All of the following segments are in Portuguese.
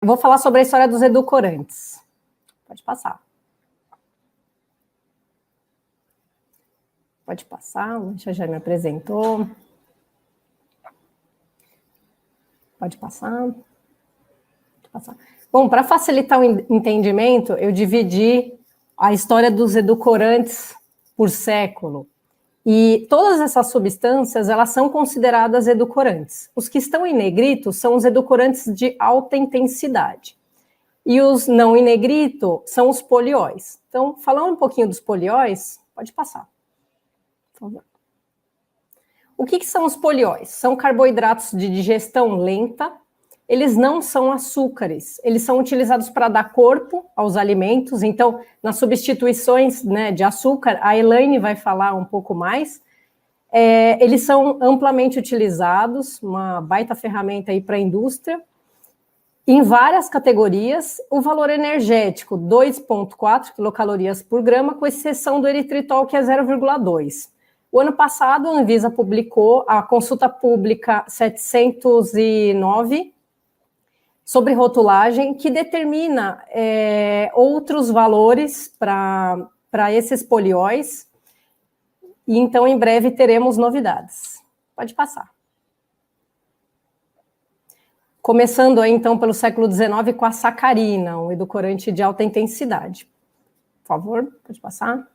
Eu vou falar sobre a história dos edulcorantes. Pode passar. Pode passar, o já me apresentou. Pode passar. Pode passar. Bom, para facilitar o entendimento, eu dividi a história dos edulcorantes por século. E todas essas substâncias, elas são consideradas edulcorantes. Os que estão em negrito são os edulcorantes de alta intensidade. E os não em negrito são os polióis. Então, falando um pouquinho dos polióis, pode passar. Por favor. O que são os polióis? São carboidratos de digestão lenta. Eles não são açúcares. Eles são utilizados para dar corpo aos alimentos. Então, nas substituições, né, de açúcar, a Elaine vai falar um pouco mais. Eles são amplamente utilizados, uma baita ferramenta aí para a indústria. Em várias categorias, o valor energético, 2,4 quilocalorias por grama, com exceção do eritritol, que é 0,2. O ano passado, a Anvisa publicou a consulta pública 709 sobre rotulagem, que determina outros valores para esses polióis. E então, em breve, teremos novidades. Pode passar. Começando aí, então, pelo século XIX com a sacarina, um edulcorante de alta intensidade. Por favor, pode passar.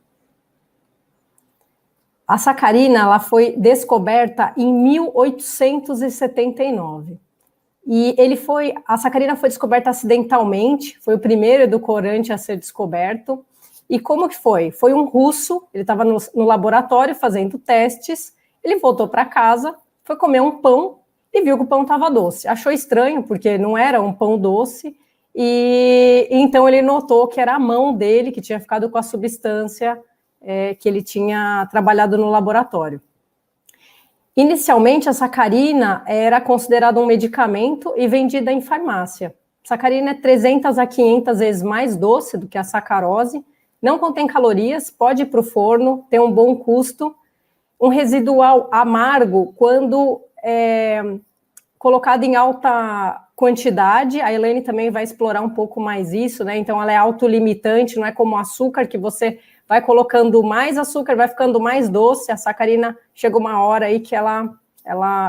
A sacarina, ela foi descoberta em 1879. E a sacarina foi descoberta acidentalmente, foi o primeiro edulcorante a ser descoberto. E como que foi? Foi um russo, ele estava no laboratório fazendo testes, ele voltou para casa, foi comer um pão, e viu que o pão estava doce. Achou estranho, porque não era um pão doce, e então ele notou que era a mão dele que tinha ficado com a substância que ele tinha trabalhado no laboratório. Inicialmente, a sacarina era considerada um medicamento e vendida em farmácia. A sacarina é 300 a 500 vezes mais doce do que a sacarose, não contém calorias, pode ir para o forno, tem um bom custo, um residual amargo quando colocado em alta quantidade. A Elaine também vai explorar um pouco mais isso, né? Então, ela é autolimitante, não é como o açúcar, que você vai colocando mais açúcar, vai ficando mais doce. A sacarina chega uma hora aí que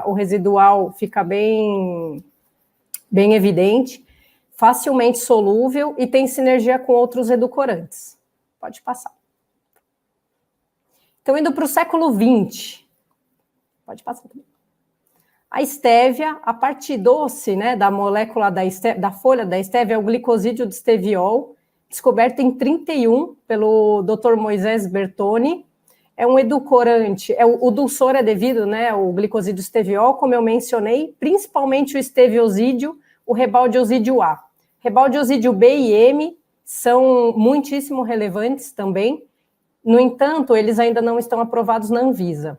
o residual fica bem evidente, facilmente solúvel e tem sinergia com outros edulcorantes. Pode passar. Então, indo para o século XX. Pode passar também. A estévia, a parte doce, né, da molécula da folha da estévia, é o glicosídeo de esteviol, descoberto em 1931 pelo Dr. Moisés Bertoni. É um edulcorante, o dulçor é devido, né, ao glicosídeo esteviol, como eu mencionei, principalmente o esteviosídeo, o rebaldeosídeo A. Rebaldeosídeo B e M são muitíssimo relevantes também. No entanto, eles ainda não estão aprovados na Anvisa.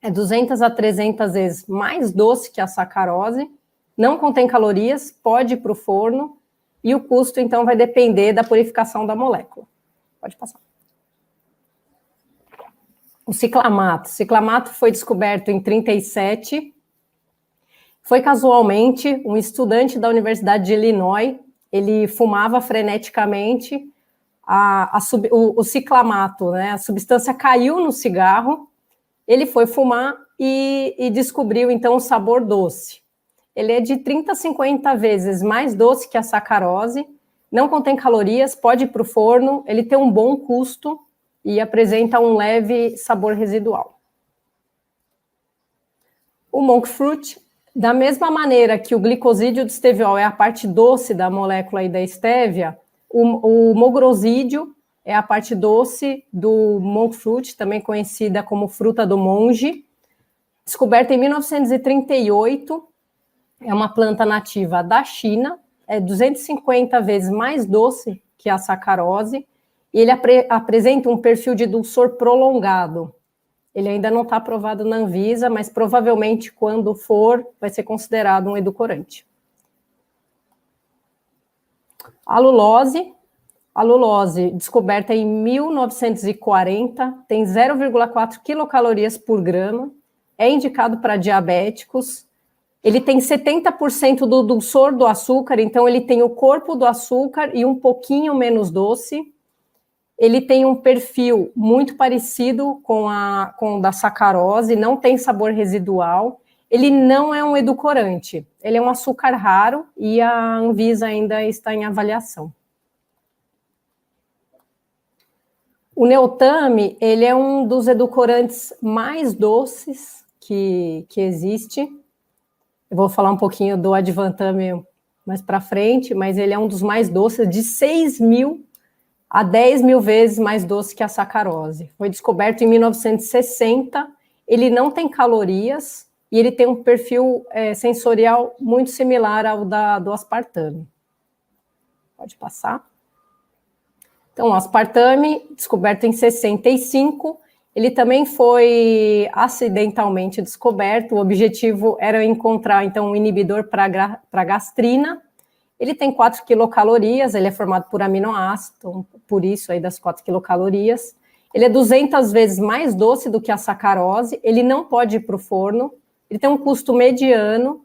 É 200 a 300 vezes mais doce que a sacarose, não contém calorias, pode ir para o forno, e o custo, então, vai depender da purificação da molécula. Pode passar. O ciclamato. O ciclamato foi descoberto em 1937. Foi casualmente um estudante da Universidade de Illinois, ele fumava freneticamente, o ciclamato, né, a substância caiu no cigarro, ele foi fumar e descobriu, então, o sabor doce. Ele é de 30 a 50 vezes mais doce que a sacarose, não contém calorias, pode ir para o forno, ele tem um bom custo e apresenta um leve sabor residual. O monk fruit, da mesma maneira que o glicosídeo de esteviol é a parte doce da molécula aí da estévia, o mogrosídeo é a parte doce do monk fruit, também conhecida como fruta do monge, descoberta em 1938, é uma planta nativa da China, é 250 vezes mais doce que a sacarose, e ele apresenta um perfil de dulçor prolongado. Ele ainda não está aprovado na Anvisa, mas provavelmente, quando for, vai ser considerado um edulcorante. A lulose, descoberta em 1940, tem 0,4 quilocalorias por grama, é indicado para diabéticos, Ele tem 70% do dulçor do açúcar, então ele tem o corpo do açúcar e um pouquinho menos doce. Ele tem um perfil muito parecido com o da sacarose, não tem sabor residual. Ele não é um edulcorante, ele é um açúcar raro e a Anvisa ainda está em avaliação. O Neotame, ele é um dos edulcorantes mais doces que existe. Eu vou falar um pouquinho do Advantame mais para frente, mas ele é um dos mais doces, de 6.000 a 10.000 vezes mais doce que a sacarose. Foi descoberto em 1960, ele não tem calorias e ele tem um perfil sensorial muito similar ao do aspartame. Pode passar. Então, o aspartame, descoberto em 65, ele também foi acidentalmente descoberto. O objetivo era encontrar, então, um inibidor para gastrina. Ele tem 4 quilocalorias, ele é formado por aminoácido, por isso aí das 4 quilocalorias. Ele é 200 vezes mais doce do que a sacarose, ele não pode ir para o forno, ele tem um custo mediano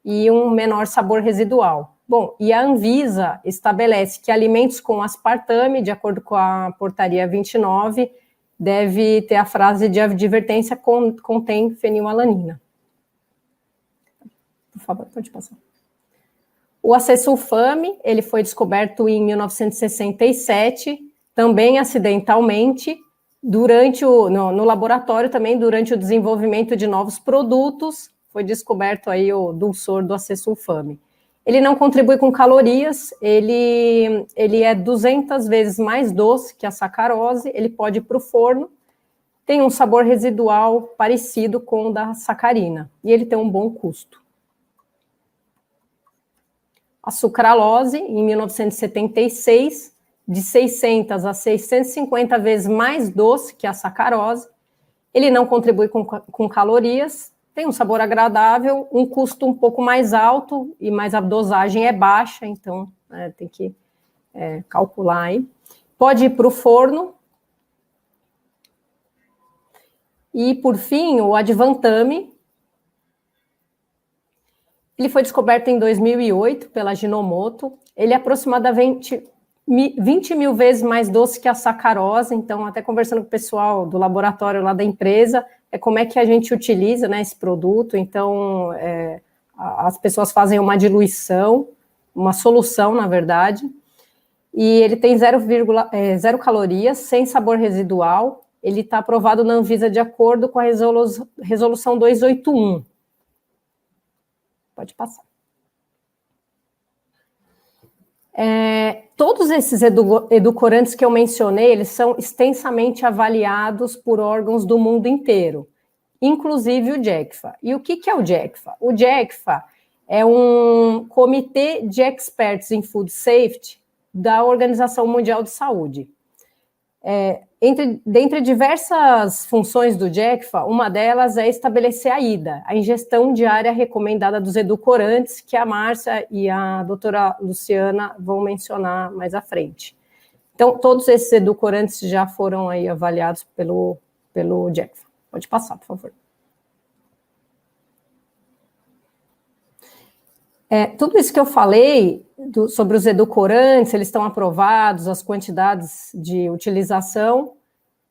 e um menor sabor residual. Bom, e a Anvisa estabelece que alimentos com aspartame, de acordo com a portaria 29, deve ter a frase de advertência contém fenilalanina. Por favor, pode passar. O acesulfame, ele foi descoberto em 1967, também acidentalmente, no laboratório também, durante o desenvolvimento de novos produtos, foi descoberto aí o dulçor do acesulfame. Ele não contribui com calorias, ele é 200 vezes mais doce que a sacarose, ele pode ir para o forno, tem um sabor residual parecido com o da sacarina, e ele tem um bom custo. A sucralose, em 1976, de 600 a 650 vezes mais doce que a sacarose, ele não contribui com calorias, tem um sabor agradável, um custo um pouco mais alto, mas a dosagem é baixa, então tem que calcular aí. Pode ir para o forno. E, por fim, o Advantame. Ele foi descoberto em 2008 pela Ginomoto. Ele é aproximadamente 20.000 vezes mais doce que a sacarose, então, até conversando com o pessoal do laboratório lá da empresa, como é que a gente utiliza, né, esse produto. Então, as pessoas fazem uma diluição, uma solução, na verdade, e ele tem 0 calorias, sem sabor residual. Ele está aprovado na Anvisa de acordo com a resolução 281. Pode passar. Todos esses edulcorantes que eu mencionei, eles são extensamente avaliados por órgãos do mundo inteiro, inclusive o JECFA. E o que é o JECFA? O JECFA é um comitê de experts em food safety da Organização Mundial de Saúde. Dentre diversas funções do JECFA, uma delas é estabelecer a IDA, a ingestão diária recomendada dos edulcorantes, que a Márcia e a doutora Luciana vão mencionar mais à frente. Então, todos esses edulcorantes já foram aí avaliados pelo JECFA. Pode passar, por favor. Tudo isso que eu falei sobre os edulcorantes, eles estão aprovados, as quantidades de utilização,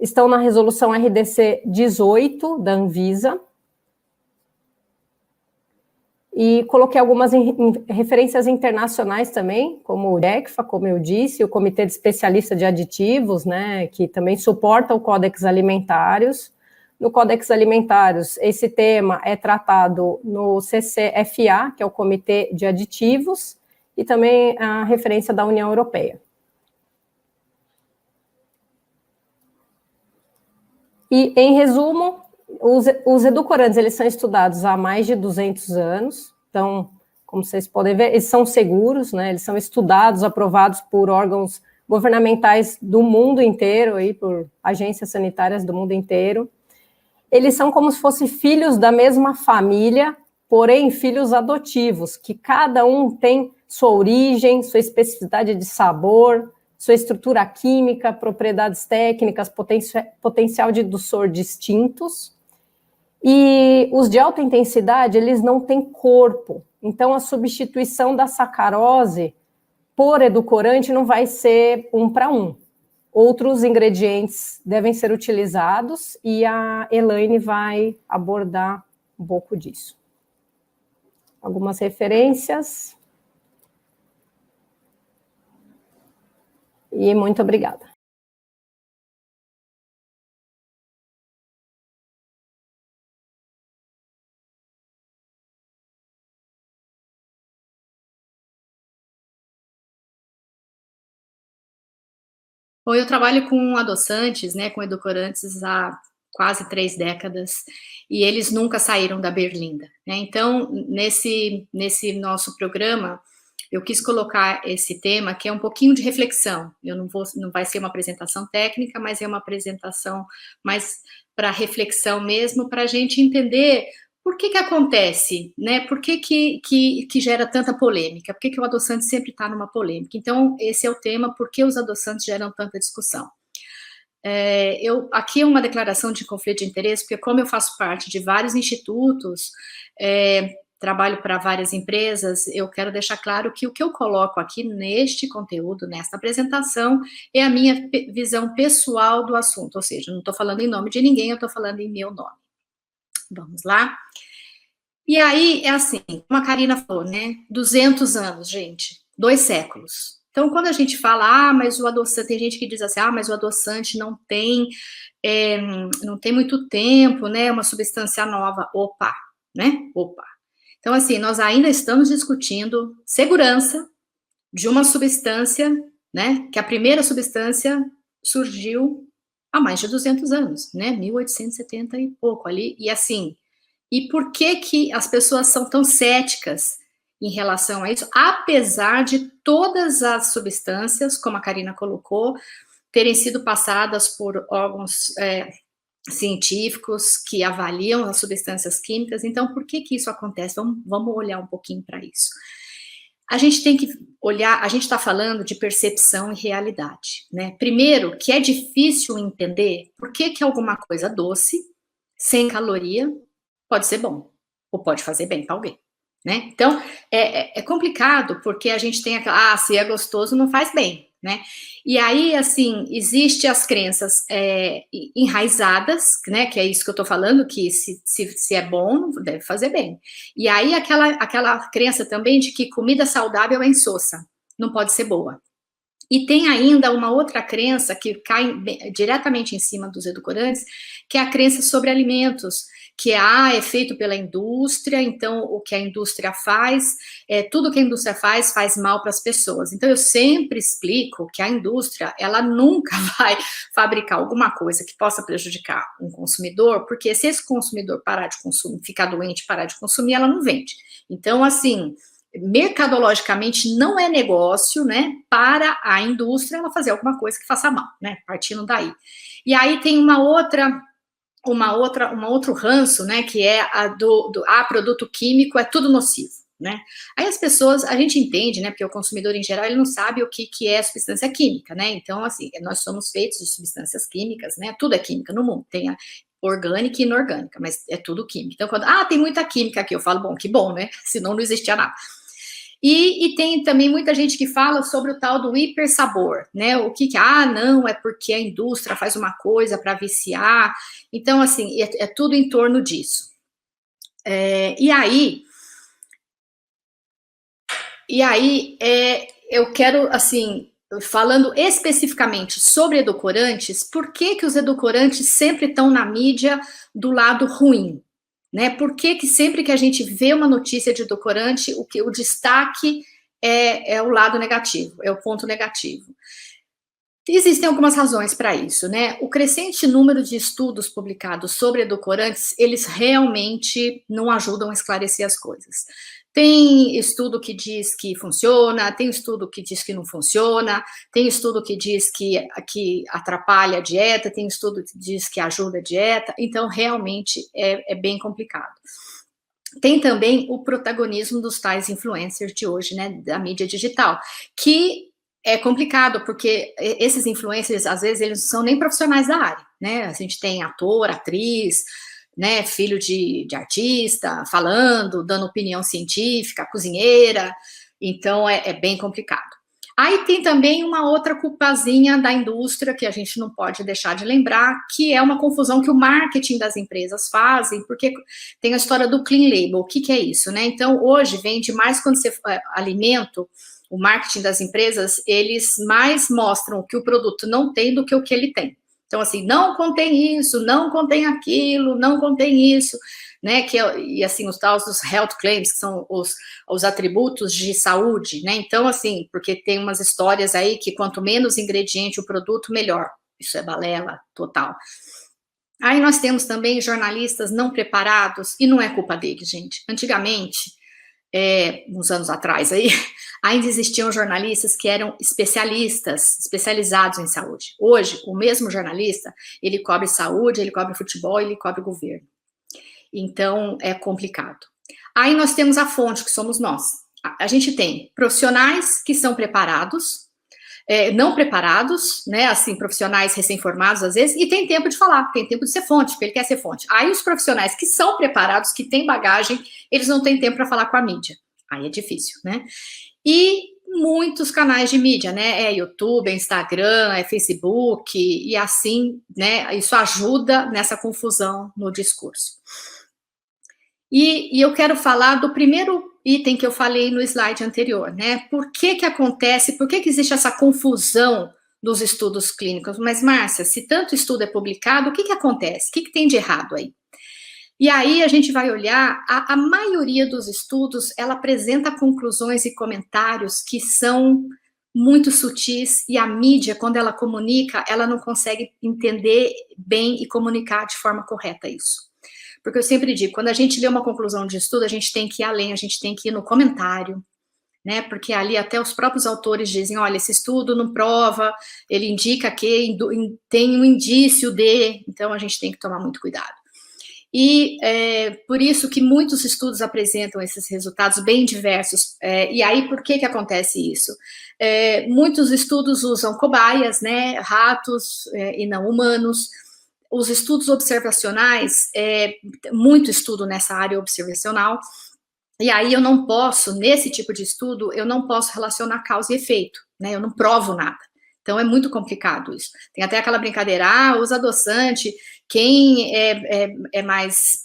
estão na resolução RDC 18 da Anvisa, e coloquei algumas referências internacionais também, como o JECFA, como eu disse, o Comitê de Especialistas de Aditivos, né, que também suporta o Códex Alimentários. No Códex Alimentários, esse tema é tratado no CCFA, que é o Comitê de Aditivos, e também a referência da União Europeia. E, em resumo, os edulcorantes, eles são estudados há mais de 200 anos, então, como vocês podem ver, eles são seguros, né? Eles são estudados, aprovados por órgãos governamentais do mundo inteiro, aí, por agências sanitárias do mundo inteiro. Eles são como se fossem filhos da mesma família, porém filhos adotivos, que cada um tem sua origem, sua especificidade de sabor, sua estrutura química, propriedades técnicas, potencial de dulçor distintos. E os de alta intensidade, eles não têm corpo. Então, a substituição da sacarose por edulcorante não vai ser 1 para 1. Outros ingredientes devem ser utilizados e a Elaine vai abordar um pouco disso. Algumas referências. E muito obrigada. Bom, eu trabalho com adoçantes, né, com edulcorantes há quase 3 décadas, e eles nunca saíram da berlinda, né? Então, nesse nosso programa, eu quis colocar esse tema, que é um pouquinho de reflexão. Não vai ser uma apresentação técnica, mas é uma apresentação mais para reflexão mesmo, para a gente entender por que acontece, né? Por que gera tanta polêmica? Por que o adoçante sempre está numa polêmica? Então, esse é o tema, por que os adoçantes geram tanta discussão? Aqui é uma declaração de conflito de interesse, porque como eu faço parte de vários institutos, trabalho para várias empresas, eu quero deixar claro que o que eu coloco aqui neste conteúdo, nesta apresentação, é a minha visão pessoal do assunto, ou seja, não estou falando em nome de ninguém, eu estou falando em meu nome. Vamos lá? E aí, é assim, como a Karina falou, né? 200 anos, gente, 2 séculos. Então, quando a gente fala, mas o adoçante, tem gente que diz assim, mas o adoçante não tem muito tempo, né? Uma substância nova. Opa, né? Opa. Então, assim, nós ainda estamos discutindo segurança de uma substância, né? Que a primeira substância surgiu há mais de 200 anos, né? 1870 e pouco ali. E assim, e por que as pessoas são tão céticas em relação a isso, apesar de todas as substâncias, como a Karina colocou, terem sido passadas por órgãos científicos que avaliam as substâncias químicas. Então, por que isso acontece? Vamos olhar um pouquinho para isso. A gente tem que olhar, a gente está falando de percepção e realidade, né? Primeiro, que é difícil entender por que alguma coisa doce, sem caloria, pode ser bom, ou pode fazer bem para alguém, né? Então, é complicado, porque a gente tem aquela, se é gostoso, não faz bem, né? E aí, assim, existe as crenças enraizadas, né? Que é isso que eu tô falando, que se é bom, deve fazer bem. E aí, aquela crença também de que comida saudável é insossa, não pode ser boa. E tem ainda uma outra crença que cai diretamente em cima dos edulcorantes, que é a crença sobre alimentos, que é feito pela indústria, então o que a indústria faz, tudo que a indústria faz mal para as pessoas. Então eu sempre explico que a indústria, ela nunca vai fabricar alguma coisa que possa prejudicar um consumidor, porque se esse consumidor parar de consumir, ficar doente, parar de consumir, ela não vende. Então, assim, mercadologicamente não é negócio, né, para a indústria ela fazer alguma coisa que faça mal, né, partindo daí. E aí tem um outro ranço, né, que é produto químico é tudo nocivo, né? Aí as pessoas, a gente entende, né, porque o consumidor em geral, ele não sabe o que é substância química, né? Então, assim, nós somos feitos de substâncias químicas, né? Tudo é química no mundo, tem a orgânica e inorgânica, mas é tudo química. Então, quando, tem muita química aqui, eu falo, bom, que bom, né? Senão não existia nada. E tem também muita gente que fala sobre o tal do hipersabor, né? O que não, é porque a indústria faz uma coisa para viciar. Então, assim, é tudo em torno disso. E aí, eu quero, assim, falando especificamente sobre edulcorantes, por que os edulcorantes sempre estão na mídia do lado ruim? Né? Por que sempre que a gente vê uma notícia de edulcorante, o destaque é o lado negativo, é o ponto negativo? Existem algumas razões para isso, né? O crescente número de estudos publicados sobre edulcorantes, eles realmente não ajudam a esclarecer as coisas. Tem estudo que diz que funciona, tem estudo que diz que não funciona, tem estudo que diz que atrapalha a dieta, tem estudo que diz que ajuda a dieta, então realmente é bem complicado. Tem também o protagonismo dos tais influencers de hoje, né, da mídia digital, que é complicado, porque esses influencers, às vezes, eles não são nem profissionais da área, né? A gente tem ator, atriz, né, filho de artista, falando, dando opinião científica, cozinheira, então é bem complicado. Aí tem também uma outra culpazinha da indústria que a gente não pode deixar de lembrar, que é uma confusão que o marketing das empresas fazem, porque tem a história do clean label. O que é isso, né? Então, hoje vende mais quando você alimento, o marketing das empresas, eles mais mostram o que o produto não tem do que o que ele tem. Então, assim, não contém isso, não contém aquilo, não contém isso, né, e assim, os tais dos health claims, que são os atributos de saúde, né, então, assim, porque tem umas histórias aí que quanto menos ingrediente o produto, melhor, isso é balela total. Aí nós temos também jornalistas não preparados, e não é culpa deles, gente, antigamente, uns anos atrás aí, ainda existiam jornalistas que eram especializados em saúde. Hoje, o mesmo jornalista, ele cobre saúde, ele cobre futebol, ele cobre governo. Então, é complicado. Aí nós temos a fonte, que somos nós. A gente tem profissionais que são preparados, não preparados, né, assim, profissionais recém-formados às vezes, e tem tempo de falar, tem tempo de ser fonte, porque ele quer ser fonte. Aí os profissionais que são preparados, que têm bagagem, eles não têm tempo para falar com a mídia. Aí é difícil, né? E muitos canais de mídia, né? YouTube, Instagram, Facebook, e assim, né? Isso ajuda nessa confusão no discurso. E eu quero falar do primeiro item que eu falei no slide anterior, né? Por que acontece, por que existe essa confusão dos estudos clínicos? Mas, Márcia, se tanto estudo é publicado, o que acontece? O que tem de errado aí? E aí a gente vai olhar, a maioria dos estudos, ela apresenta conclusões e comentários que são muito sutis, e a mídia, quando ela comunica, ela não consegue entender bem e comunicar de forma correta isso. Porque eu sempre digo, quando a gente lê uma conclusão de estudo, a gente tem que ir além, a gente tem que ir no comentário, né? Porque ali até os próprios autores dizem, olha, esse estudo não prova, ele indica que tem um indício de, então a gente tem que tomar muito cuidado. E por isso que muitos estudos apresentam esses resultados bem diversos. E aí, por que acontece isso? Muitos estudos usam cobaias, né, ratos e não humanos. Os estudos observacionais, muito estudo nessa área observacional, e aí eu não posso, nesse tipo de estudo, eu não posso relacionar causa e efeito, né, eu não provo nada. Então é muito complicado isso. Tem até aquela brincadeira, usa adoçante, quem é mais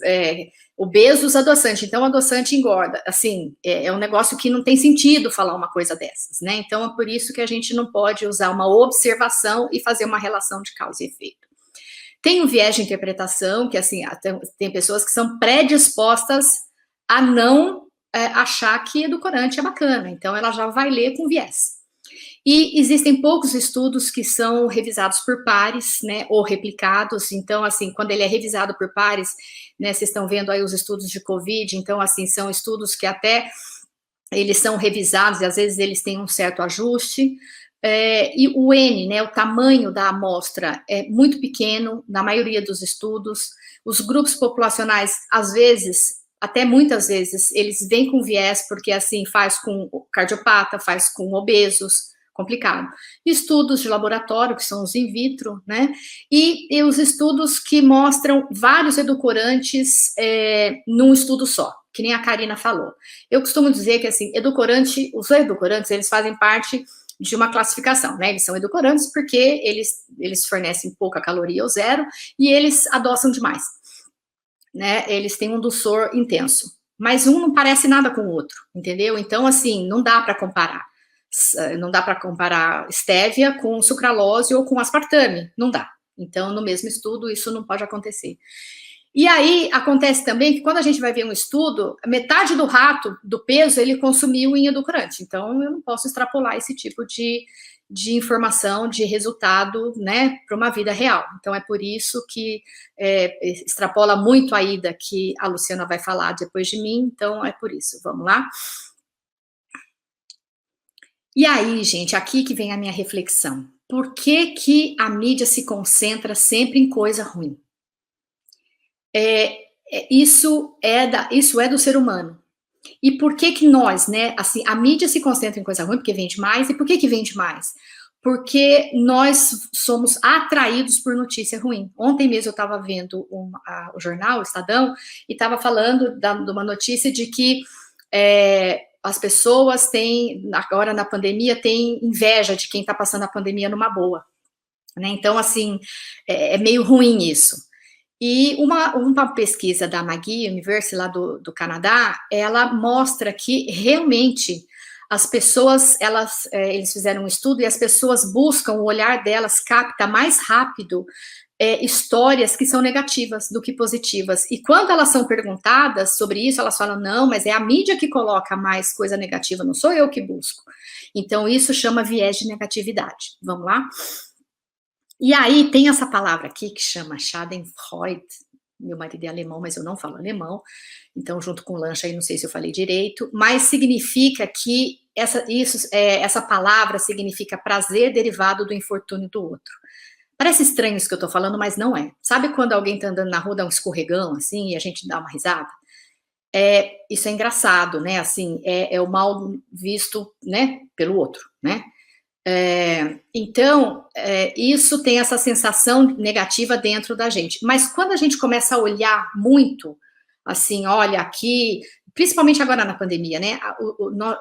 obeso usa adoçante, então adoçante engorda. Assim, é um negócio que não tem sentido falar uma coisa dessas, né? Então é por isso que a gente não pode usar uma observação e fazer uma relação de causa e efeito. Tem um viés de interpretação, que assim, tem pessoas que são predispostas a não achar que edulcorante é bacana, então ela já vai ler com viés. E existem poucos estudos que são revisados por pares, né, ou replicados. Então, assim, quando ele é revisado por pares, né, vocês estão vendo aí os estudos de Covid, então, assim, são estudos que até eles são revisados e às vezes eles têm um certo ajuste. E o N, né, o tamanho da amostra é muito pequeno na maioria dos estudos. Os grupos populacionais, às vezes, até muitas vezes, eles vêm com viés, porque assim, faz com cardiopata, faz com obesos, complicado. Estudos de laboratório, que são os in vitro, né, e os estudos que mostram vários edulcorantes num estudo só, que nem a Karina falou. Eu costumo dizer que, assim, os edulcorantes, eles fazem parte de uma classificação, né, eles são edulcorantes porque eles fornecem pouca caloria ou zero, e eles adoçam demais, né, eles têm um dulçor intenso, mas um não parece nada com o outro, entendeu? Então, assim, não dá para comparar. Não dá para comparar estévia com sucralose ou com aspartame, não dá. Então, no mesmo estudo, isso não pode acontecer. E aí, acontece também que quando a gente vai ver um estudo, metade do rato, do peso, ele consumiu em edulcorante. Então, eu não posso extrapolar esse tipo de informação, de resultado, né, para uma vida real. Então, é por isso que extrapola muito a ida, que a Luciana vai falar depois de mim. Então, é por isso. Vamos lá? E aí, gente, aqui que vem a minha reflexão. Por que a mídia se concentra sempre em coisa ruim? Isso é do ser humano. E por que nós, né, assim, a mídia se concentra em coisa ruim, porque vende mais, e por que vende mais? porque nós somos atraídos por notícia ruim. Ontem mesmo eu estava vendo o jornal, o Estadão, e estava falando de uma notícia de que as pessoas têm, agora na pandemia, têm inveja de quem está passando a pandemia numa boa. Né? Então, assim, é meio ruim isso. E uma pesquisa da McGill University, lá do Canadá, ela mostra que realmente as pessoas, eles fizeram um estudo e as pessoas buscam, o olhar delas capta mais rápido histórias que são negativas do que positivas. E quando elas são perguntadas sobre isso, elas falam, não, mas é a mídia que coloca mais coisa negativa, não sou eu que busco. Então, isso chama viés de negatividade. Vamos lá? E aí tem essa palavra aqui que chama Schadenfreude. Meu marido é alemão, mas eu não falo alemão. Então, junto com o lanche aí, não sei se eu falei direito, mas significa que essa palavra significa prazer derivado do infortúnio do outro. Parece estranho isso que eu tô falando, mas não é. Sabe quando alguém tá andando na rua, dá um escorregão, assim, e a gente dá uma risada? Isso é engraçado, né? Assim, é o mal visto, né, pelo outro, né? Então, isso tem essa sensação negativa dentro da gente. Mas quando a gente começa a olhar muito, assim, olha aqui, principalmente agora na pandemia, né?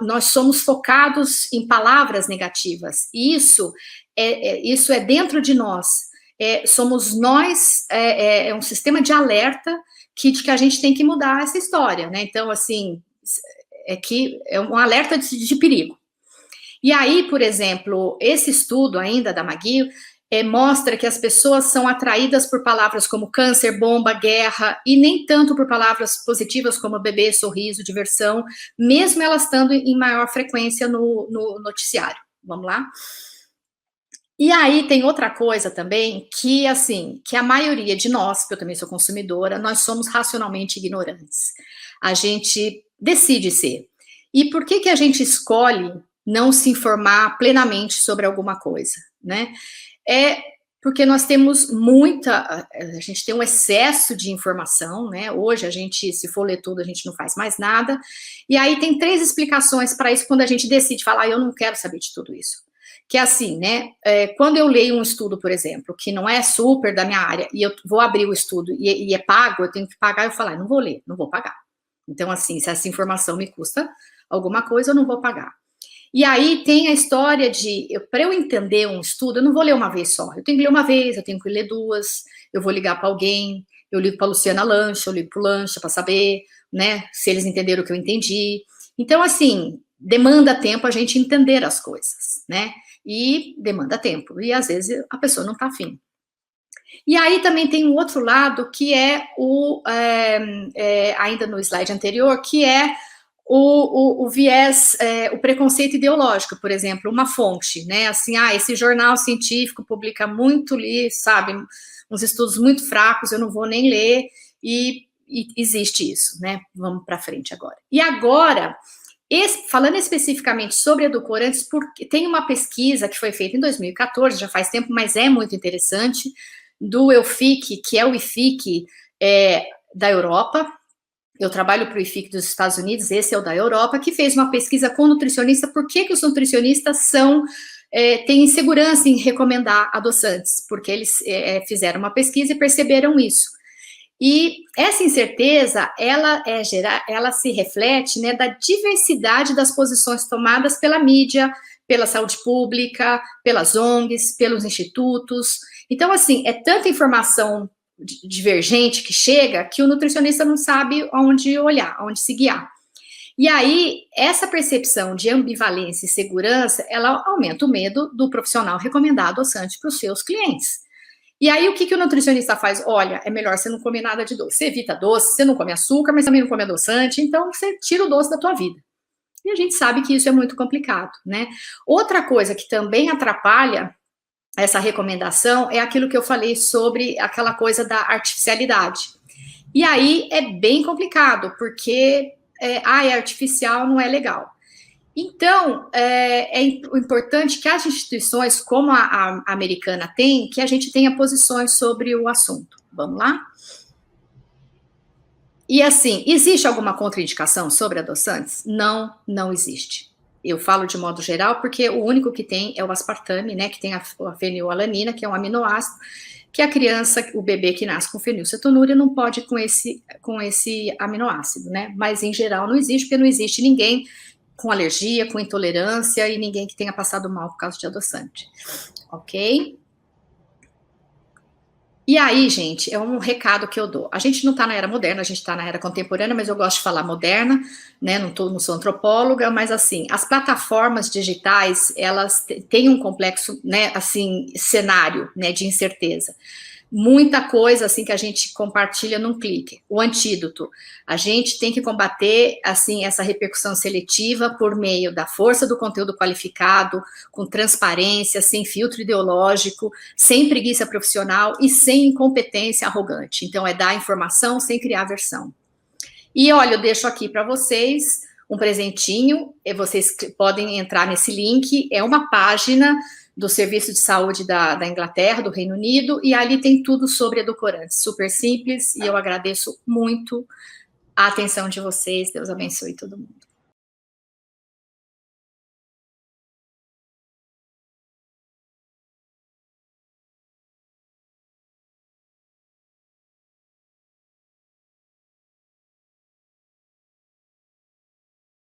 Nós somos focados em palavras negativas. E isso é dentro de nós. Somos nós, é um sistema de alerta de que a gente tem que mudar essa história, né? Então, assim, é um alerta de perigo. E aí, por exemplo, esse estudo ainda da McGill mostra que as pessoas são atraídas por palavras como câncer, bomba, guerra, e nem tanto por palavras positivas como bebê, sorriso, diversão, mesmo elas estando em maior frequência no noticiário. Vamos lá? E aí tem outra coisa também, que assim, que a maioria de nós, que eu também sou consumidora, nós somos racionalmente ignorantes. A gente decide ser. E por que a gente escolhe não se informar plenamente sobre alguma coisa, né? Porque nós temos a gente tem um excesso de informação, né? Hoje a gente, se for ler tudo, a gente não faz mais nada. E aí tem 3 explicações para isso quando a gente decide falar, eu não quero saber de tudo isso. Que é assim, né? Quando eu leio um estudo, por exemplo, que não é super da minha área, e eu vou abrir o estudo e é pago, eu tenho que pagar, eu falo, não vou ler, não vou pagar. Então, assim, se essa informação me custa alguma coisa, eu não vou pagar. E aí tem a história para eu entender um estudo, eu não vou ler uma vez só, eu tenho que ler uma vez, eu tenho que ler 2, eu vou ligar para alguém, eu ligo para a Luciana Lancha, eu ligo para o Lancha para saber, né, se eles entenderam o que eu entendi. Então, assim, demanda tempo a gente entender as coisas, né, e demanda tempo, e às vezes a pessoa não está afim. E aí também tem um outro lado, que é ainda no slide anterior, que é o viés, o preconceito ideológico, por exemplo, uma fonte, né, assim, esse jornal científico publica muito, sabe, uns estudos muito fracos, eu não vou nem ler, e existe isso, né, vamos para frente agora. E agora, falando especificamente sobre edulcorantes, porque tem uma pesquisa que foi feita em 2014, já faz tempo, mas é muito interessante, do EUFIC, que é o IFIC da Europa. Eu trabalho para o IFIC dos Estados Unidos, esse é o da Europa, que fez uma pesquisa com nutricionista, por que os nutricionistas têm insegurança em recomendar adoçantes, porque eles fizeram uma pesquisa e perceberam isso. E essa incerteza, ela se reflete, né, da diversidade das posições tomadas pela mídia, pela saúde pública, pelas ONGs, pelos institutos. Então, assim, é tanta informação divergente que chega que o nutricionista não sabe aonde olhar, aonde se guiar. E aí, essa percepção de ambivalência e segurança, ela aumenta o medo do profissional recomendar adoçante para os seus clientes. E aí, o que o nutricionista faz? Olha, é melhor você não comer nada de doce. Você evita doce, você não come açúcar, mas também não come adoçante, então você tira o doce da tua vida. E a gente sabe que isso é muito complicado, né? Outra coisa que também atrapalha essa recomendação é aquilo que eu falei sobre aquela coisa da artificialidade. E aí é bem complicado, porque é artificial, não é legal. Então, é importante que as instituições, como a americana tem, que a gente tenha posições sobre o assunto. Vamos lá? E assim, existe alguma contraindicação sobre adoçantes? Não, não existe. Eu falo de modo geral porque o único que tem é o aspartame, né, que tem a fenilalanina, que é um aminoácido, que a criança, o bebê que nasce com fenilcetonúria não pode com esse aminoácido, né, mas em geral não existe, porque não existe ninguém com alergia, com intolerância e ninguém que tenha passado mal por causa de adoçante, ok? E aí, gente, é um recado que eu dou. A gente não está na era moderna, a gente está na era contemporânea, mas eu gosto de falar moderna, né? Não sou antropóloga, mas assim, as plataformas digitais, elas têm um complexo, né, assim, cenário, né, de incerteza. Muita coisa assim que a gente compartilha num clique. O antídoto, a gente tem que combater assim essa repercussão seletiva por meio da força do conteúdo qualificado, com transparência, sem filtro ideológico, sem preguiça profissional e sem incompetência arrogante. Então é dar informação sem criar versão. E olha, eu deixo aqui para vocês um presentinho, e vocês podem entrar nesse link, é uma página do Serviço de Saúde da Inglaterra, do Reino Unido, e ali tem tudo sobre edulcorantes, super simples, e eu agradeço muito a atenção de vocês, Deus abençoe todo mundo.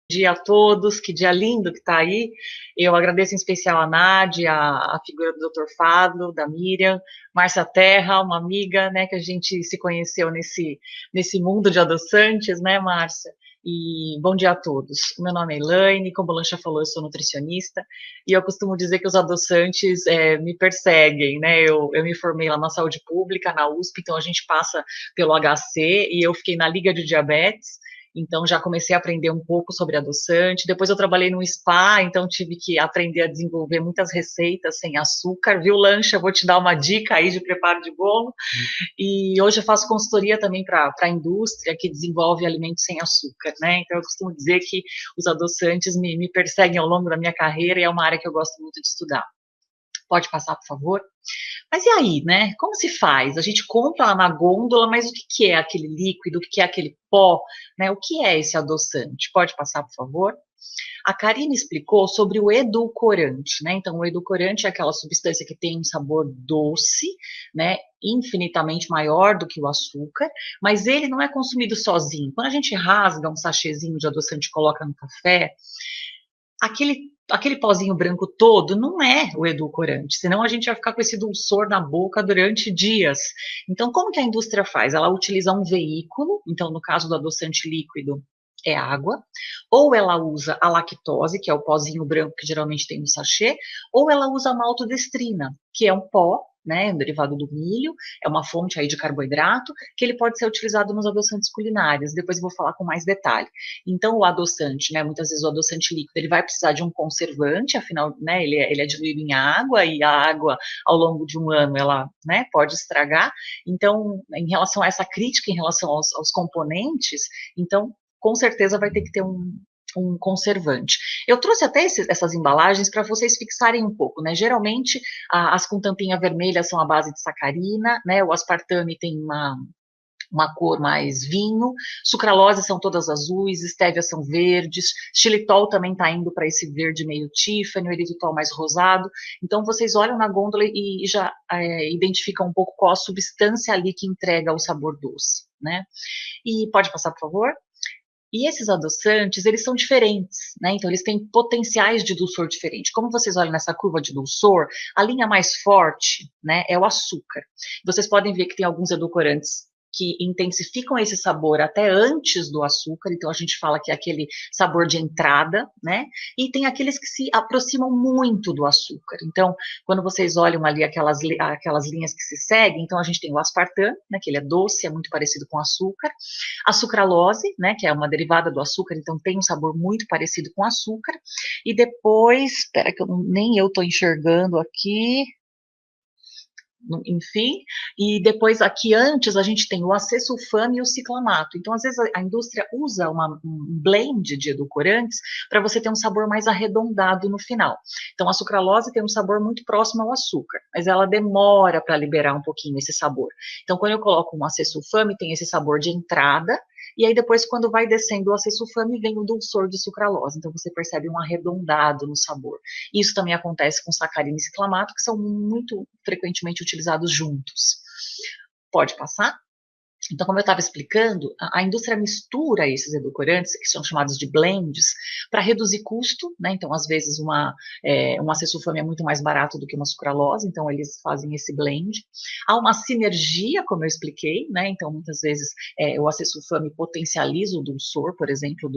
Dia a todos, que dia lindo que está aí. Eu agradeço em especial a Nádia, a figura do Dr. Fábio, da Miriam, Márcia Terra, uma amiga, né, que a gente se conheceu nesse mundo de adoçantes, né, Márcia? E bom dia a todos. Meu nome é Elaine, como a Lancha falou, eu sou nutricionista, e eu costumo dizer que os adoçantes me perseguem, né? Eu me formei lá na saúde pública, na USP, então a gente passa pelo HC, e eu fiquei na Liga de Diabetes. Então, já comecei a aprender um pouco sobre adoçante. Depois, eu trabalhei num spa, então tive que aprender a desenvolver muitas receitas sem açúcar. Viu, Lancha? Vou te dar uma dica aí de preparo de bolo. E hoje eu faço consultoria também para a indústria que desenvolve alimentos sem açúcar, né? Então, eu costumo dizer que os adoçantes me perseguem ao longo da minha carreira e é uma área que eu gosto muito de estudar. Pode passar, por favor? Mas e aí, né? Como se faz? A gente compra lá na gôndola, mas o que é aquele líquido? O que é aquele pó? Né? O que é esse adoçante? Pode passar, por favor? A Karine explicou sobre o edulcorante, né? Então, o edulcorante é aquela substância que tem um sabor doce, né? Infinitamente maior do que o açúcar, mas ele não é consumido sozinho. Quando a gente rasga um sachêzinho de adoçante e coloca no café, aquele pozinho branco todo não é o edulcorante, senão a gente vai ficar com esse dulçor na boca durante dias. Então, como que a indústria faz? Ela utiliza um veículo, então no caso do adoçante líquido, é água, ou ela usa a lactose, que é o pozinho branco que geralmente tem no sachê, ou ela usa a maltodestrina, que é um pó, né, um derivado do milho, é uma fonte aí de carboidrato, que ele pode ser utilizado nos adoçantes culinários. Depois eu vou falar com mais detalhe. Então, o adoçante, né, muitas vezes o adoçante líquido, ele vai precisar de um conservante, afinal, né, ele é diluído em água, e a água, ao longo de um ano, ela, né, pode estragar. Então, em relação a essa crítica, em relação aos componentes, então, com certeza vai ter que ter um conservante. Eu trouxe até essas embalagens para vocês fixarem um pouco, né? Geralmente, as com tampinha vermelha são a base de sacarina, né? O aspartame tem uma cor mais vinho, sucralose são todas azuis, estévia são verdes, xilitol também está indo para esse verde meio Tiffany, o eritritol mais rosado. Então, vocês olham na gôndola e já identificam um pouco qual a substância ali que entrega o sabor doce, né? E pode passar, por favor? E esses adoçantes, eles são diferentes, né? Então, eles têm potenciais de dulçor diferente. Como vocês olham nessa curva de dulçor, a linha mais forte, né, é o açúcar. Vocês podem ver que tem alguns edulcorantes que intensificam esse sabor até antes do açúcar, então a gente fala que é aquele sabor de entrada, né? E tem aqueles que se aproximam muito do açúcar. Então, quando vocês olham ali aquelas linhas que se seguem, então a gente tem o aspartame, né, que ele é doce, é muito parecido com açúcar, a sucralose, né, que é uma derivada do açúcar, então tem um sabor muito parecido com açúcar, e depois, espera que nem eu estou enxergando aqui, enfim, e depois aqui antes a gente tem o acesulfame e o ciclamato. Então, às vezes a indústria usa um blend de edulcorantes para você ter um sabor mais arredondado no final. Então, a sucralose tem um sabor muito próximo ao açúcar, mas ela demora para liberar um pouquinho esse sabor. Então, quando eu coloco um acesulfame, tem esse sabor de entrada, e aí depois, quando vai descendo o acesulfame, vem o dulçor de sucralose. Então, você percebe um arredondado no sabor. Isso também acontece com sacarina e ciclamato, que são muito frequentemente utilizados juntos. Pode passar? Então, como eu estava explicando, a indústria mistura esses edulcorantes, que são chamados de blends, para reduzir custo, né? Então, às vezes, um acesulfame é muito mais barato do que uma sucralose, então eles fazem esse blend. Há uma sinergia, como eu expliquei, né? Então, muitas vezes, o acesulfame potencializa o dulçor, por exemplo,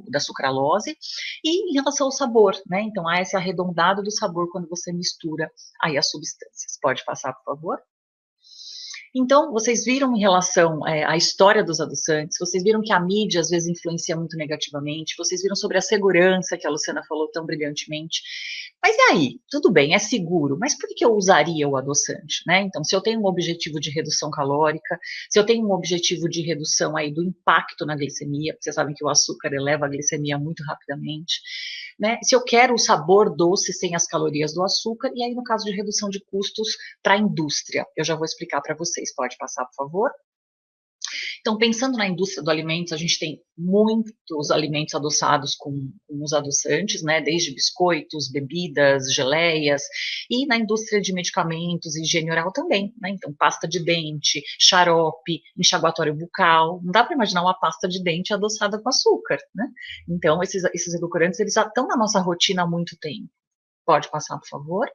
da sucralose. E em relação ao sabor, né? Então, há esse arredondado do sabor quando você mistura aí as substâncias. Pode passar, por favor? Então, vocês viram em relação à história dos adoçantes, vocês viram que a mídia às vezes influencia muito negativamente, vocês viram sobre a segurança que a Luciana falou tão brilhantemente. Mas e aí? Tudo bem, é seguro, mas por que eu usaria o adoçante, né? Então, se eu tenho um objetivo de redução calórica, se eu tenho um objetivo de redução aí do impacto na glicemia, porque vocês sabem que o açúcar eleva a glicemia muito rapidamente, né? Se eu quero o sabor doce sem as calorias do açúcar, e aí no caso de redução de custos para a indústria, eu já vou explicar para vocês. Pode passar, por favor? Então, pensando na indústria do alimento, a gente tem muitos alimentos adoçados com os adoçantes, né? Desde biscoitos, bebidas, geleias, e na indústria de medicamentos e higiene oral também, né? Então, pasta de dente, xarope, enxaguatório bucal. Não dá para imaginar uma pasta de dente adoçada com açúcar, né? Então, esses edulcorantes, eles já estão na nossa rotina há muito tempo. Pode passar, por favor?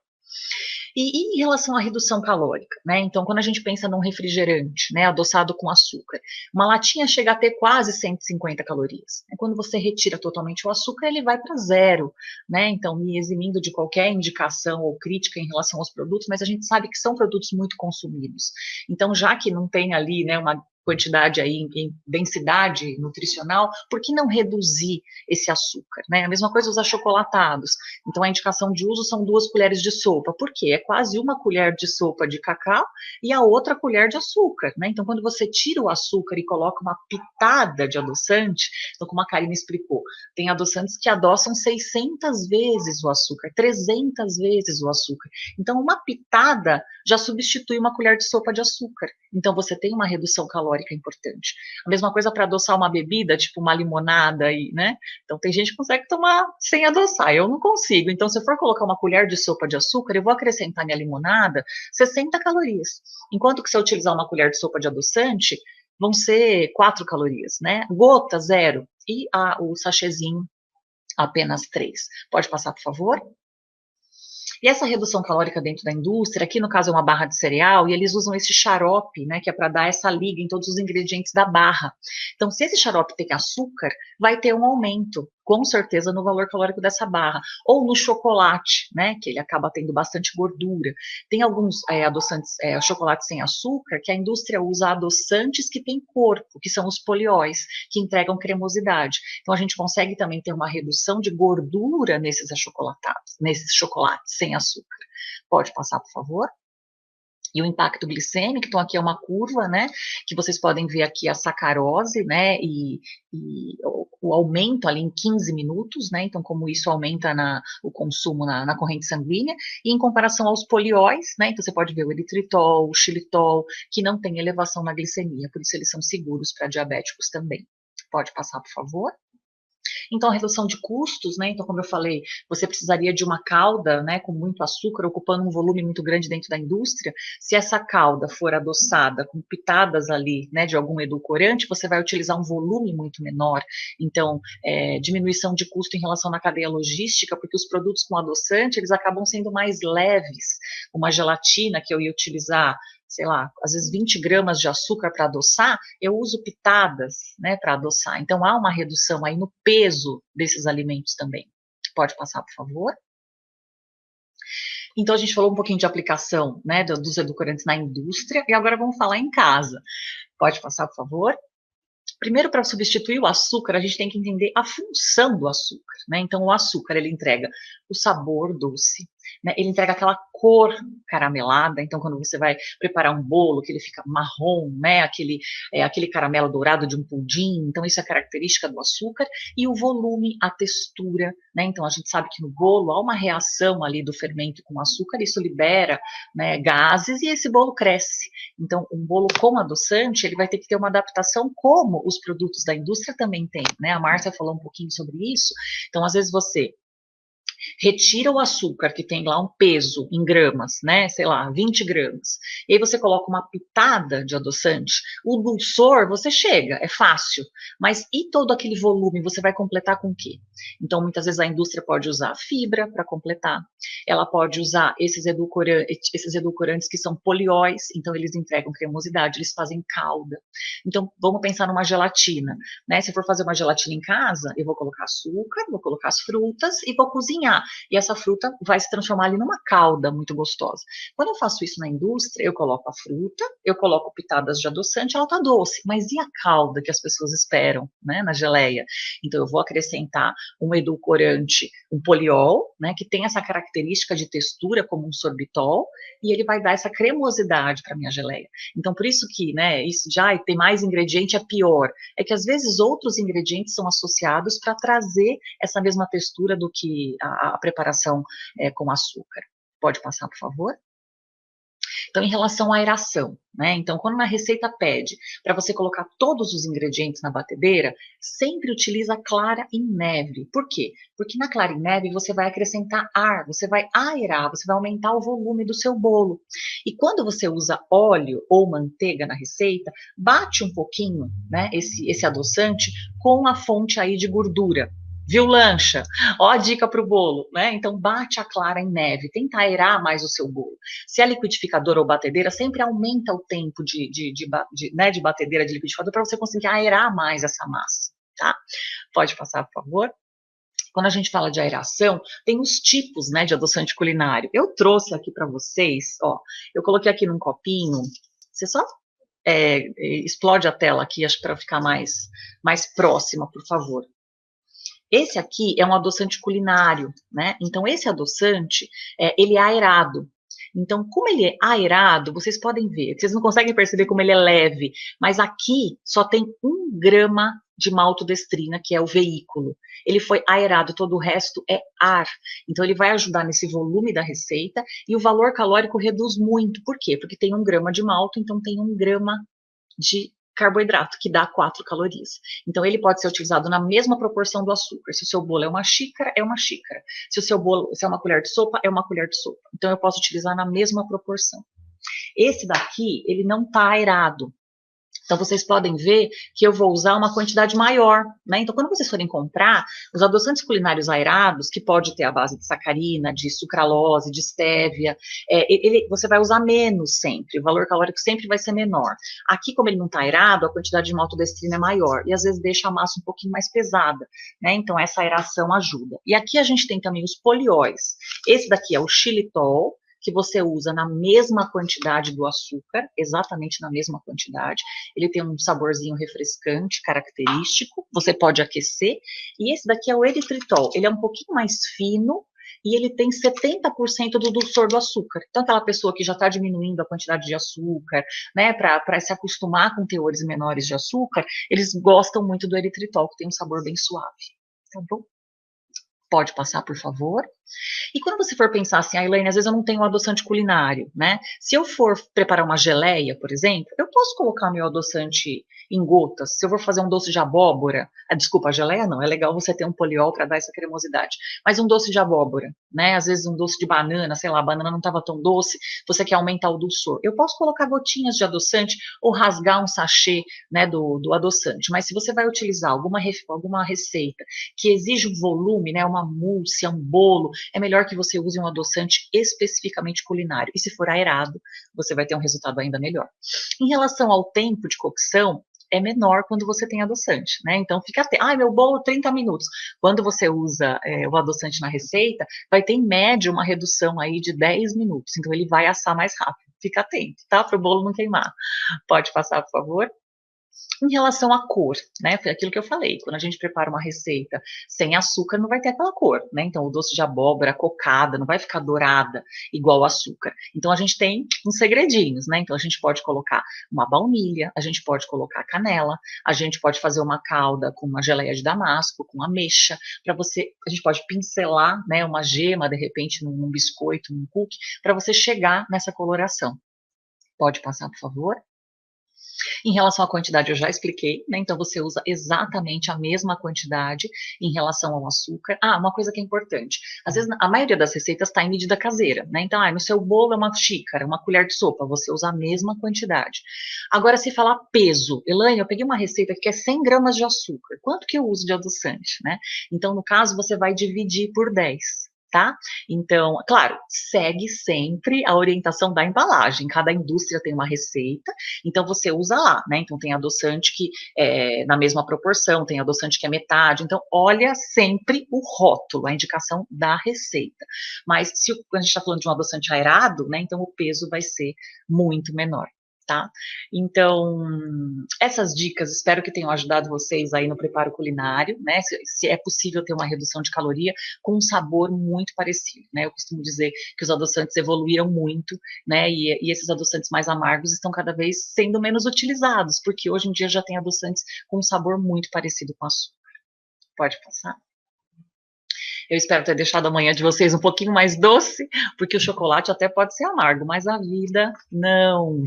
E em relação à redução calórica, né? Então, quando a gente pensa num refrigerante, né, adoçado com açúcar, uma latinha chega a ter quase 150 calorias. Quando você retira totalmente o açúcar, ele vai para zero, né? Então, me eximindo de qualquer indicação ou crítica em relação aos produtos, mas a gente sabe que são produtos muito consumidos. Então, já que não tem ali, né, uma quantidade aí em densidade nutricional, por que não reduzir esse açúcar, né? A mesma coisa os achocolatados. Então, a indicação de uso são 2 colheres de sopa. Por quê? É quase uma colher de sopa de cacau e a outra colher de açúcar, né? Então, quando você tira o açúcar e coloca uma pitada de adoçante, então, como a Karina explicou, tem adoçantes que adoçam 600 vezes o açúcar, 300 vezes o açúcar. Então, uma pitada já substitui uma colher de sopa de açúcar. Então, você tem uma redução calórica importante. A mesma coisa para adoçar uma bebida, tipo uma limonada, né? Então, tem gente que consegue tomar sem adoçar, eu não consigo. Então, se eu for colocar uma colher de sopa de açúcar, eu vou acrescentar minha limonada 60 calorias. Enquanto que se eu utilizar uma colher de sopa de adoçante, vão ser 4 calorias, né? Gota, 0. E o sachêzinho, apenas 3. Pode passar, por favor? E essa redução calórica dentro da indústria, aqui no caso é uma barra de cereal, e eles usam esse xarope, né, que é para dar essa liga em todos os ingredientes da barra. Então, se esse xarope tem açúcar, vai ter um aumento, com certeza, no valor calórico dessa barra. Ou no chocolate, né, que ele acaba tendo bastante gordura. Tem alguns adoçantes, chocolates sem açúcar, que a indústria usa adoçantes que têm corpo, que são os polióis, que entregam cremosidade. Então, a gente consegue também ter uma redução de gordura nesses achocolatados, nesses chocolates sem açúcar. Pode passar, por favor? E o impacto glicêmico, então aqui é uma curva, né, que vocês podem ver aqui a sacarose, né, e o aumento ali em 15 minutos, né, então como isso aumenta o consumo na corrente sanguínea, e em comparação aos polióis, né, então você pode ver o eritritol, o xilitol, que não tem elevação na glicemia, por isso eles são seguros para diabéticos também. Pode passar, por favor? Então, a redução de custos, né? Então, como eu falei, você precisaria de uma calda, né, com muito açúcar, ocupando um volume muito grande dentro da indústria. Se essa calda for adoçada com pitadas ali, né, de algum edulcorante, você vai utilizar um volume muito menor. Então, diminuição de custo em relação à cadeia logística, porque os produtos com adoçante, eles acabam sendo mais leves. Uma gelatina que eu ia utilizar, sei lá, às vezes 20 gramas de açúcar para adoçar, eu uso pitadas, né, para adoçar. Então, há uma redução aí no peso desses alimentos também. Pode passar, por favor? Então, a gente falou um pouquinho de aplicação, né, dos edulcorantes na indústria, e agora vamos falar em casa. Pode passar, por favor? Primeiro, para substituir o açúcar, a gente tem que entender a função do açúcar, né? Então, o açúcar, ele entrega o sabor doce, né? Ele entrega aquela cor caramelada, então quando você vai preparar um bolo, que ele fica marrom, né? Aquele caramelo dourado de um pudim, então isso é característica do açúcar, e o volume, a textura, né? Então a gente sabe que no bolo há uma reação ali do fermento com o açúcar, isso libera, né, gases e esse bolo cresce. Então um bolo com adoçante, ele vai ter que ter uma adaptação como os produtos da indústria também têm, né? A Márcia falou um pouquinho sobre isso. Então às vezes você retira o açúcar que tem lá um peso em gramas, né, sei lá, 20 gramas, e aí você coloca uma pitada de adoçante, o dulçor você chega, é fácil, mas e todo aquele volume você vai completar com o quê? Então muitas vezes a indústria pode usar fibra para completar, ela pode usar esses edulcorantes que são polióis, então eles entregam cremosidade, eles fazem calda. Então vamos pensar numa gelatina, né, se eu for fazer uma gelatina em casa, eu vou colocar açúcar, vou colocar as frutas e vou cozinhar. E essa fruta vai se transformar ali numa calda muito gostosa. Quando eu faço isso na indústria, eu coloco a fruta, eu coloco pitadas de adoçante, ela tá doce, mas e a calda que as pessoas esperam, né, na geleia? Então eu vou acrescentar um edulcorante, um poliol, né, que tem essa característica de textura como um sorbitol, e ele vai dar essa cremosidade para minha geleia. Então por isso que, né, isso de ter mais ingrediente é pior, é que às vezes outros ingredientes são associados para trazer essa mesma textura do que a preparação com açúcar. Pode passar, por favor? Então, em relação à aeração, né? Então, quando na receita pede para você colocar todos os ingredientes na batedeira, sempre utiliza clara em neve. Por quê? Porque na clara em neve você vai acrescentar ar, você vai aerar, você vai aumentar o volume do seu bolo. E quando você usa óleo ou manteiga na receita, bate um pouquinho, né, esse adoçante com a fonte aí de gordura. Viu, lancha? Ó a dica para o bolo, né? Então bate a clara em neve, tenta aerar mais o seu bolo. Se é liquidificador ou batedeira, sempre aumenta o tempo de batedeira de liquidificador para você conseguir aerar mais essa massa, tá? Pode passar, por favor? Quando a gente fala de aeração, tem os tipos, né, de adoçante culinário. Eu trouxe aqui para vocês, ó, eu coloquei aqui num copinho, você só explode a tela aqui, acho para ficar mais próxima, por favor. Esse aqui é um adoçante culinário, né? Então, esse adoçante, ele é aerado. Então, como ele é aerado, vocês podem ver, vocês não conseguem perceber como ele é leve, mas aqui só tem 1 grama de maltodestrina, que é o veículo. Ele foi aerado, todo o resto é ar. Então, ele vai ajudar nesse volume da receita e o valor calórico reduz muito. Por quê? Porque tem 1 grama de malto, então tem 1 grama de carboidrato, que dá 4 calorias. Então, ele pode ser utilizado na mesma proporção do açúcar. Se o seu bolo é uma xícara, é uma xícara. Se o seu bolo é uma colher de sopa, é uma colher de sopa. Então, eu posso utilizar na mesma proporção. Esse daqui, ele não está aerado. Então, vocês podem ver que eu vou usar uma quantidade maior, né? Então, quando vocês forem comprar, os adoçantes culinários aerados, que pode ter a base de sacarina, de sucralose, de estévia, você vai usar menos sempre, o valor calórico sempre vai ser menor. Aqui, como ele não está aerado, a quantidade de maltodestrina é maior, e às vezes deixa a massa um pouquinho mais pesada, né? Então, essa aeração ajuda. E aqui a gente tem também os polióis. Esse daqui é o xilitol, que você usa na mesma quantidade do açúcar, exatamente na mesma quantidade. Ele tem um saborzinho refrescante, característico, você pode aquecer. E esse daqui é o eritritol, ele é um pouquinho mais fino e ele tem 70% do dulçor do açúcar. Então, aquela pessoa que já está diminuindo a quantidade de açúcar, né, para se acostumar com teores menores de açúcar, eles gostam muito do eritritol, que tem um sabor bem suave. Tá bom? Pode passar, por favor. E quando você for pensar assim, Elaine, às vezes eu não tenho um adoçante culinário, né? Se eu for preparar uma geleia, por exemplo, eu posso colocar meu adoçante em gotas. Se eu for fazer um doce de abóbora, desculpa, a geleia não, é legal você ter um poliol para dar essa cremosidade. Mas um doce de abóbora, né? Às vezes um doce de banana, sei lá, a banana não estava tão doce, você quer aumentar o dulçor. Eu posso colocar gotinhas de adoçante ou rasgar um sachê, né, do adoçante. Mas se você vai utilizar alguma receita que exige um volume, né, uma mousse, um bolo, é melhor que você use um adoçante especificamente culinário. E se for aerado, você vai ter um resultado ainda melhor. Em relação ao tempo de cocção, é menor quando você tem adoçante, né? Então fica atento. Meu bolo 30 minutos. Quando você usa o adoçante na receita, vai ter em média uma redução aí de 10 minutos. Então ele vai assar mais rápido. Fica atento, tá? Para o bolo não queimar. Pode passar, por favor. Em relação à cor, né, foi aquilo que eu falei, quando a gente prepara uma receita sem açúcar, não vai ter aquela cor, né, então o doce de abóbora, a cocada, não vai ficar dourada igual o açúcar. Então a gente tem uns segredinhos, né, então a gente pode colocar uma baunilha, a gente pode colocar canela, a gente pode fazer uma calda com uma geleia de damasco, com ameixa, a gente pode pincelar, né, uma gema, de repente, num biscoito, num cookie, para você chegar nessa coloração. Pode passar, por favor? Em relação à quantidade, eu já expliquei, né? Então você usa exatamente a mesma quantidade em relação ao açúcar. Ah, uma coisa que é importante: às vezes a maioria das receitas está em medida caseira, né? Então, no seu bolo é uma xícara, uma colher de sopa, você usa a mesma quantidade. Agora, se falar peso, Elaine, eu peguei uma receita que é 100 gramas de açúcar. Quanto que eu uso de adoçante, né? Então, no caso, você vai dividir por 10. Tá? Então, claro, segue sempre a orientação da embalagem. Cada indústria tem uma receita, então você usa lá, né? Então tem adoçante que é na mesma proporção, tem adoçante que é metade. Então, olha sempre o rótulo, a indicação da receita. Mas se a gente está falando de um adoçante aerado, né? Então o peso vai ser muito menor. Tá? Então, essas dicas espero que tenham ajudado vocês aí no preparo culinário, né? Se é possível ter uma redução de caloria com um sabor muito parecido, né? Eu costumo dizer que os adoçantes evoluíram muito, né? E esses adoçantes mais amargos estão cada vez sendo menos utilizados, porque hoje em dia já tem adoçantes com um sabor muito parecido com açúcar. Pode passar? Eu espero ter deixado a manhã de vocês um pouquinho mais doce, porque o chocolate até pode ser amargo, mas a vida não.